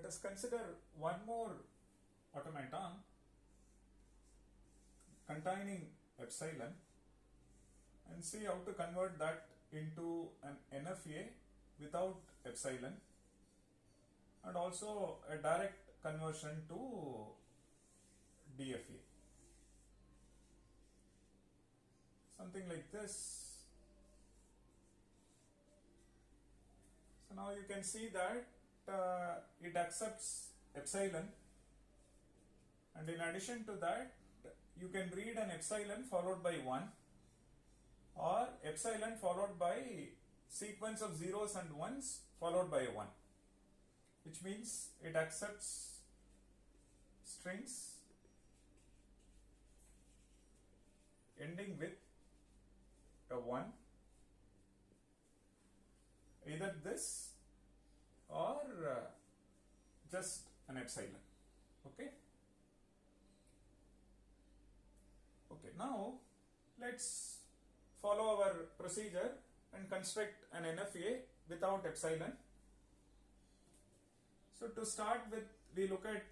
us consider one more automaton containing epsilon and see how to convert that into an NFA without epsilon, and also a direct conversion to DFA. Something like this. So now you can see that it accepts epsilon, and in addition to that you can read an epsilon followed by 1 or epsilon followed by sequence of zeros and ones followed by 1, which means it accepts strings ending with a 1, either this or just an epsilon. Okay, now let's follow our procedure and construct an NFA without epsilon. So to start with, we look at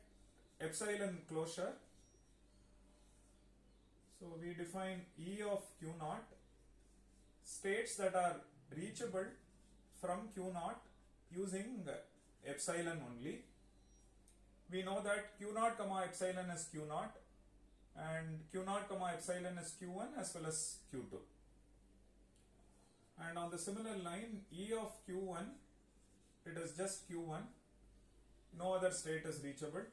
epsilon closure. So we define E of Q naught, states that are reachable from Q naught using epsilon only. We know that Q naught comma epsilon is Q naught, and Q naught comma epsilon is Q1 as well as Q2. And on the similar line, E of Q1, it is just Q1, no other state is reachable.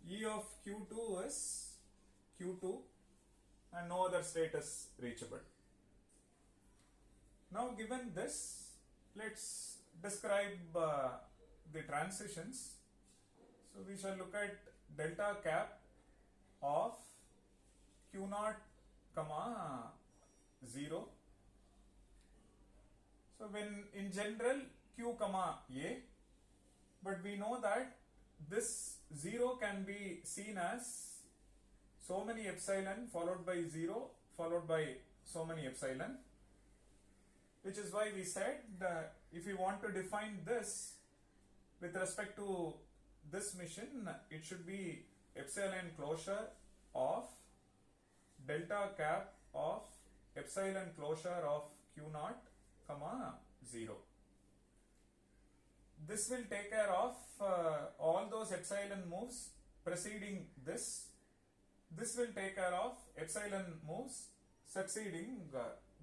E of Q2 is Q2 and no other state is reachable. Now given this, let's describe the transitions. So we shall look at delta cap of Q naught comma 0. So when in general Q comma A, but we know that this 0 can be seen as so many epsilon followed by 0 followed by so many epsilon, which is why we said that if we want to define this with respect to this mission, it should be epsilon closure of delta cap of epsilon closure of Q naught comma 0. This will take care of all those epsilon moves preceding this. This will take care of epsilon moves succeeding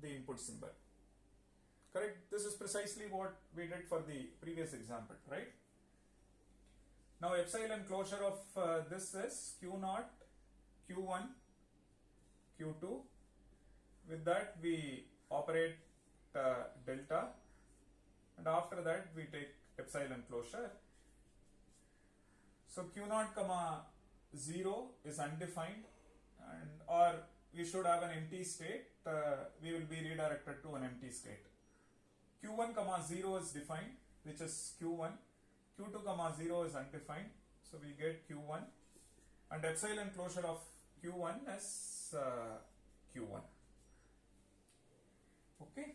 the input symbol. Correct? This is precisely what we did for the previous example, right? Now epsilon closure of this is Q naught, Q1, Q2. With that we operate delta, and after that we take epsilon closure. So Q naught comma 0 is undefined, and or we should have an empty state. We will be redirected to an empty state. Q1 comma 0 is defined, which is Q1. Q2 comma 0 is undefined, so we get Q1, and epsilon closure of Q1 is Q1. Okay.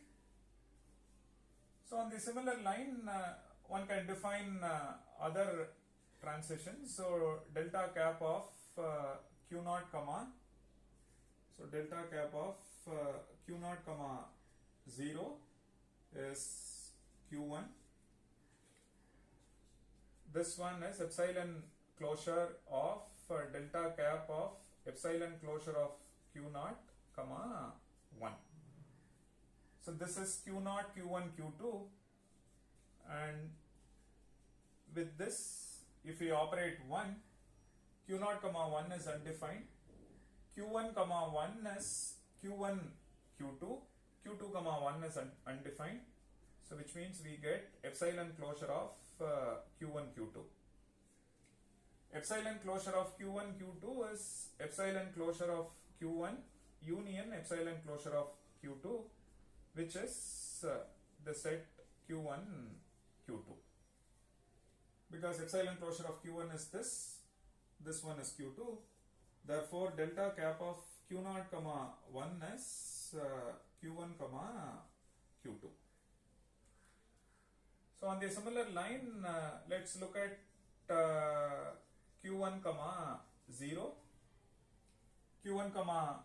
So on the similar line, one can define other transitions. So delta cap of Q naught comma, so delta cap of Q naught comma 0 is Q1. This one is epsilon closure of delta cap of epsilon closure of Q naught comma 1. So this is Q naught, Q1, Q2, and with this, if we operate 1, Q naught comma 1 is undefined, Q1 comma 1 is Q1, Q2, Q2 comma 1 is undefined, so which means we get epsilon closure of Q1, Q2. Epsilon closure of Q1, Q2 is epsilon closure of Q1 union epsilon closure of Q2, which is the set Q1, Q2. Because epsilon closure of Q1 is this one is Q2, therefore delta cap of Q naught comma 1 is Q1 comma Q2. So on the similar line, let's look at q1 comma 0. q1 comma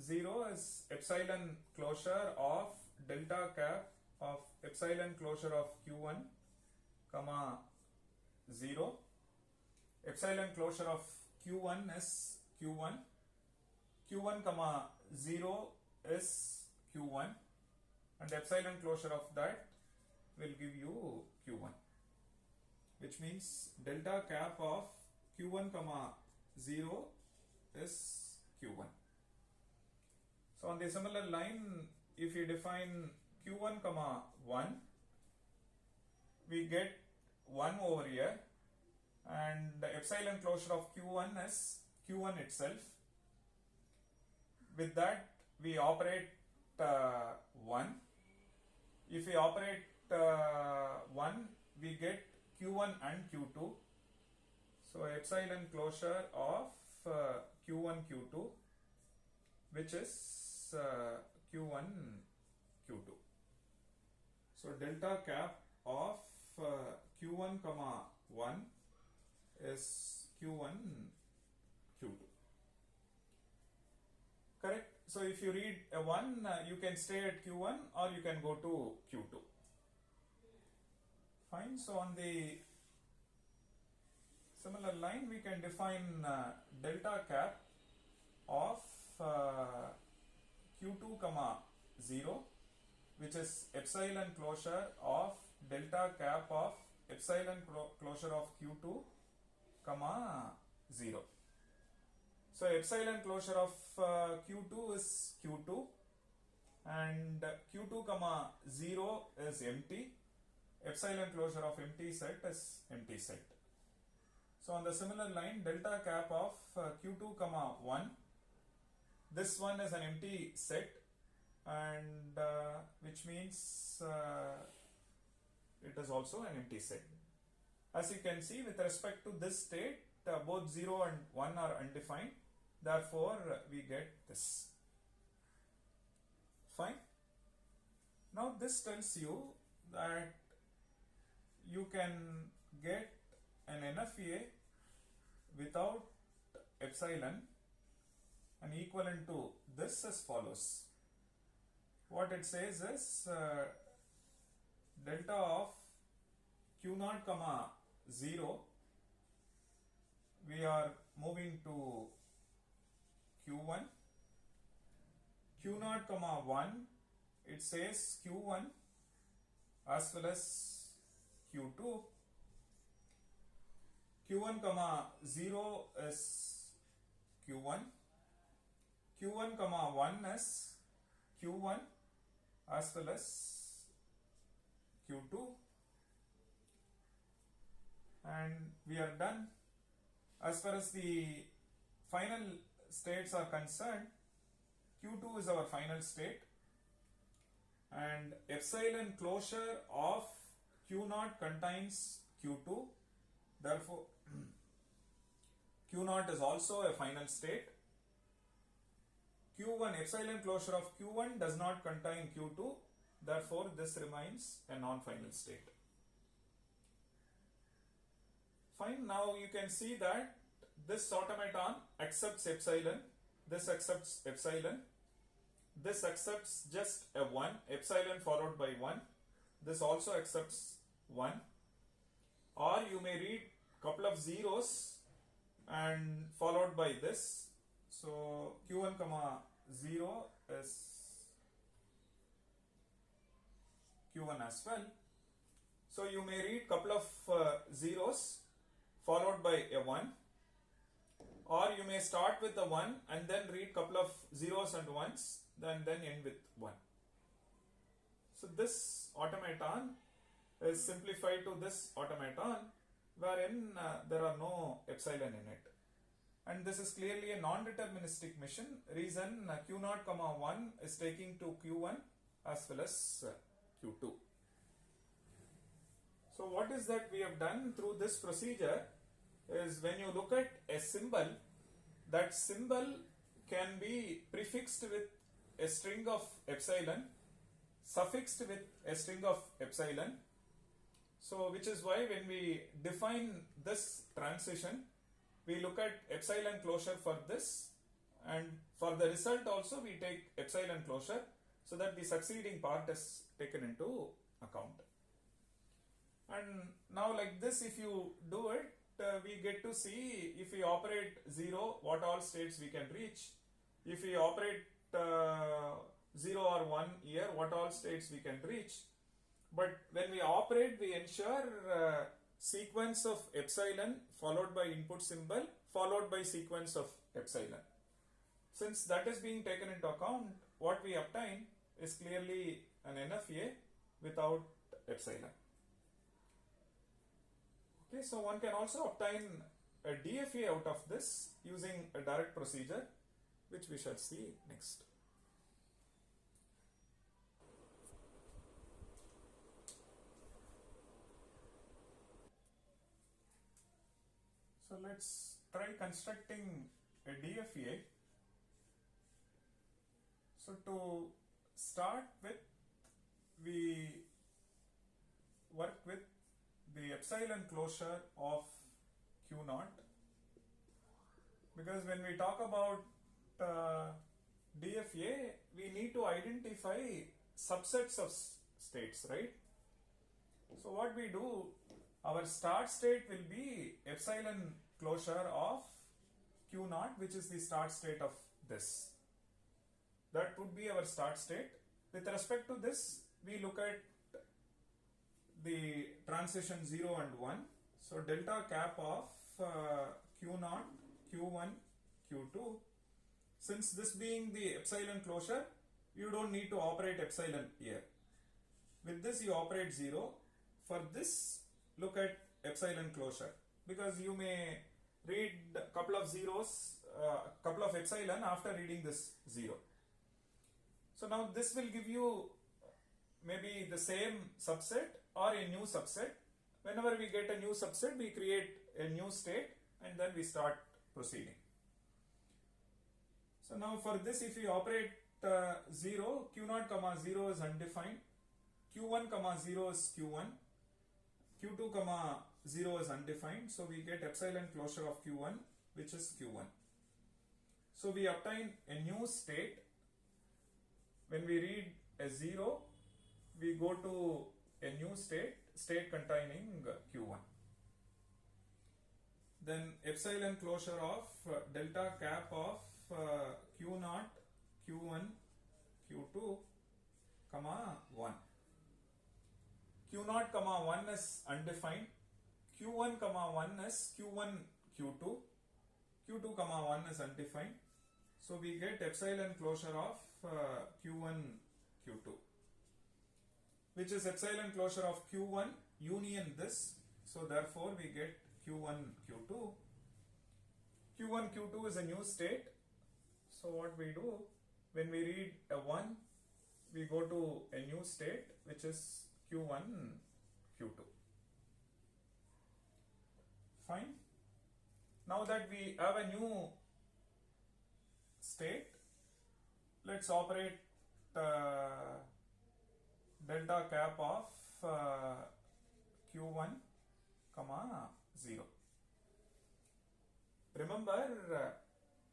0 is epsilon closure of delta cap of epsilon closure of q1 comma 0. Epsilon closure of q1 is q1. q1 comma 0 is q1, and epsilon closure of that will give you q1, which means delta cap of q1 comma 0 is q1. So on the similar line, if you define q1 comma 1, we get 1 over here, and the epsilon closure of q1 is q1 itself. With that, we operate 1. If we operate 1, we get q1 and q2. So epsilon closure of q1 q2, which is q1 q2. So delta cap of q1 comma 1 is q1 q2. Correct? So if you read a 1, you can stay at q1 or you can go to q2. Fine. So on the similar line, we can define delta cap of q2 comma 0, which is epsilon closure of delta cap of epsilon closure of q2 comma 0. So epsilon closure of q2 is q2, and q2 comma 0 is empty. Epsilon closure of empty set is empty set. So on the similar line, delta cap of q2 comma 1, this one is an empty set, and which means it is also an empty set. As you can see, with respect to this state, both 0 and 1 are undefined. Therefore, we get this. Fine. Now this tells you that you can get an NFA without epsilon, and equivalent to this as follows. What it says is delta of q0 comma 0, we are moving to q1. q0 comma 1, it says q1 as well as q2. q1 comma 0 is q1. q1 comma 1 is q1 as well as q2, and we are done. As far as the final states are concerned, q2 is our final state, and epsilon closure of q0 contains q2. Therefore, q0 is also a final state. q1, epsilon closure of q1 does not contain q2. Therefore, this remains a non-final state. Fine. Now you can see that this automaton accepts epsilon, this accepts epsilon, this accepts just a 1, epsilon followed by 1, this also accepts 1, or you may read couple of zeros and followed by this. So q1 comma 0 is q1 as well. So you may read couple of zeros followed by a 1, or you may start with the 1 and then read couple of zeros and ones, then end with 1. So this automaton is simplified to this automaton, wherein there are no epsilon in it. And this is clearly a non-deterministic mission. Reason q0 comma 1 is taking to q1 as well as q2. So what is that we have done through this procedure is, when you look at a symbol, that symbol can be prefixed with a string of epsilon, suffixed with a string of epsilon. So which is why when we define this transition, we look at epsilon closure for this, and for the result also we take epsilon closure, so that the succeeding part is taken into account. And now like this, if you do it, we get to see if we operate 0, what all states we can reach. If we operate 0 or 1 here, what all states we can reach. But when we operate, we ensure sequence of epsilon followed by input symbol followed by sequence of epsilon. Since that is being taken into account, what we obtain is clearly an NFA without epsilon. Okay, so one can also obtain a DFA out of this using a direct procedure, which we shall see next. So let's try constructing a DFA. So to start with, we work with the epsilon closure of Q naught, because when we talk about DFA, we need to identify subsets of states, right? So what we do, our start state will be epsilon closure of Q naught, which is the start state of this. That would be our start state. With respect to this, we look at the transition 0 and 1. So delta cap of Q naught, Q1, Q2. Since this being the epsilon closure, you don't need to operate epsilon here. With this you operate 0. For this, look at epsilon closure, because you may read a couple of zeros, couple of epsilon after reading this 0. So now this will give you maybe the same subset or a new subset. Whenever we get a new subset, we create a new state and then we start proceeding. So now for this, if we operate 0, Q0 comma 0 is undefined, Q1 comma 0 is Q1, Q2 comma 0 is undefined, so we get epsilon closure of Q1, which is Q1. So we obtain a new state. When we read a 0, we go to a new state containing Q1. Then epsilon closure of delta cap of Q0, Q1, Q2, comma 1. Q0 comma 1 is undefined, Q1 comma 1 is Q1, Q2, Q2 comma 1 is undefined. So we get epsilon closure of Q1, Q2, which is epsilon closure of Q1 union this. So therefore we get Q1, Q2. Q1, Q2 is a new state. So what we do, when we read a 1, we go to a new state, which is Q1, Q2. Fine. Now that we have a new state, let's operate delta cap of Q1 comma 0. Remember,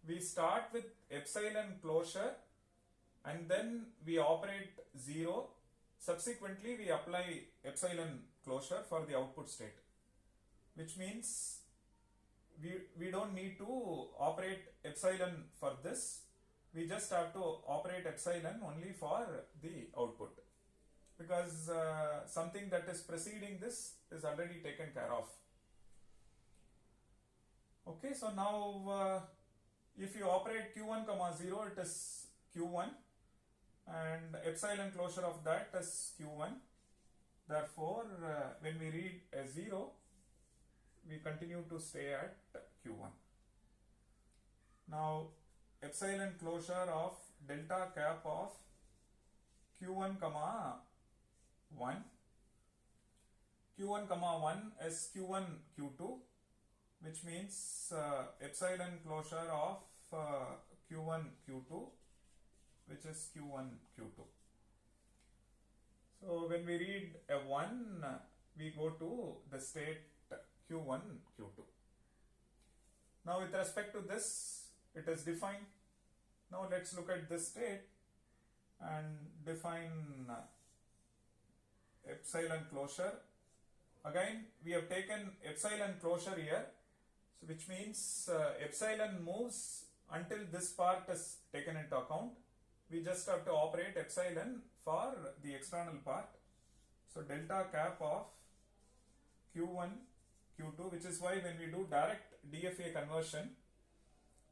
we start with epsilon closure and then we operate 0. Subsequently, we apply epsilon closure for the output state, which means we don't need to operate epsilon for this. We just have to operate epsilon only for the output, because something that is preceding this is already taken care of. Okay, so now if you operate Q1 comma 0, it is Q1, and epsilon closure of that is Q1. Therefore, when we read a 0, we continue to stay at Q1. Now epsilon closure of delta cap of Q1 comma 1. Q1 comma 1 is Q1 Q2, which means epsilon closure of Q1 Q2, which is Q1 Q2. So when we read a 1, we go to the state Q1, Q2. Now with respect to this, it is defined. Now let's look at this state and define epsilon closure. Again, we have taken epsilon closure here, so which means epsilon moves until this part is taken into account. We just have to operate epsilon for the external part. So delta cap of Q1, Q2, which is why when we do direct DFA conversion,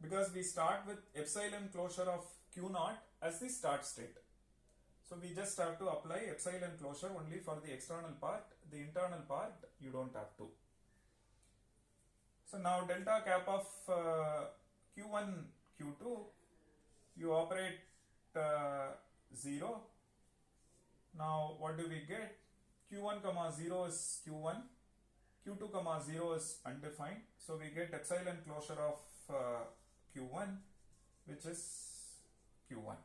because we start with epsilon closure of Q0 as the start state. So we just have to apply epsilon closure only for the external part. The internal part you don't have to. So now delta cap of Q1, Q2, you operate 0. Now what do we get? Q1 comma 0 is Q1, Q2 comma 0 is undefined. So we get epsilon closure of Q1, which is Q1.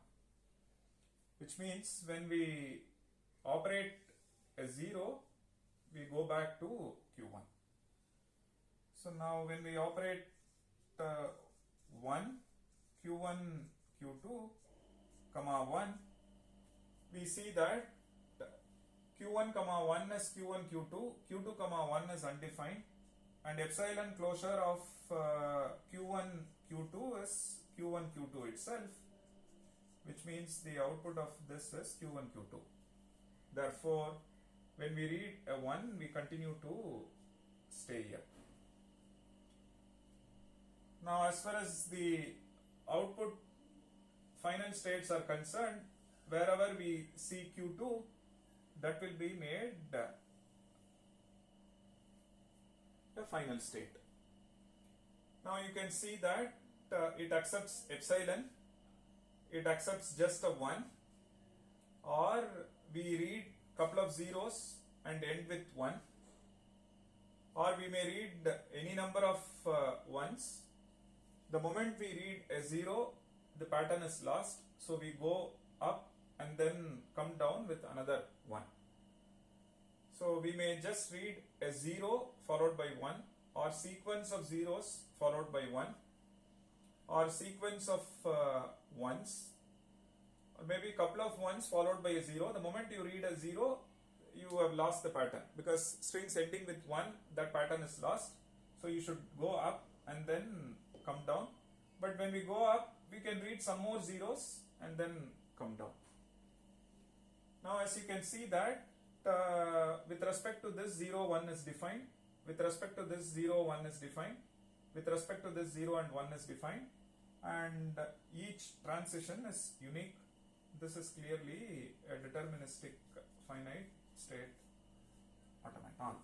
Which means when we operate a 0, we go back to Q1. So now when we operate 1, Q1, Q2, comma 1, we see that Q1, comma 1 is Q1, Q2, Q2, comma 1 is undefined, and epsilon closure of Q1, Q2 is Q1, Q2 itself, which means the output of this is Q1, Q2. Therefore, when we read a 1, we continue to stay here. Now, as far as the output final states are concerned, wherever we see Q2, that will be made the final state. Now you can see that it accepts epsilon, it accepts just a 1, or we read couple of zeros and end with 1, or we may read any number of ones. The moment we read a 0, the pattern is lost, so we go up and then come down with another 1. So we may just read a 0 followed by 1, or sequence of zeros followed by 1, or sequence of ones, or maybe a couple of ones followed by a 0. The moment you read a 0, you have lost the pattern, because strings ending with 1, that pattern is lost. So you should go up and then come down. But when we go up, we can read some more zeros and then come down. Now as you can see that with respect to this 0, 1 is defined, with respect to this 0, 1 is defined, with respect to this 0 and 1 is defined, and each transition is unique. This is clearly a deterministic finite state automaton.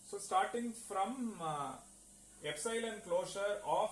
So starting from epsilon closure of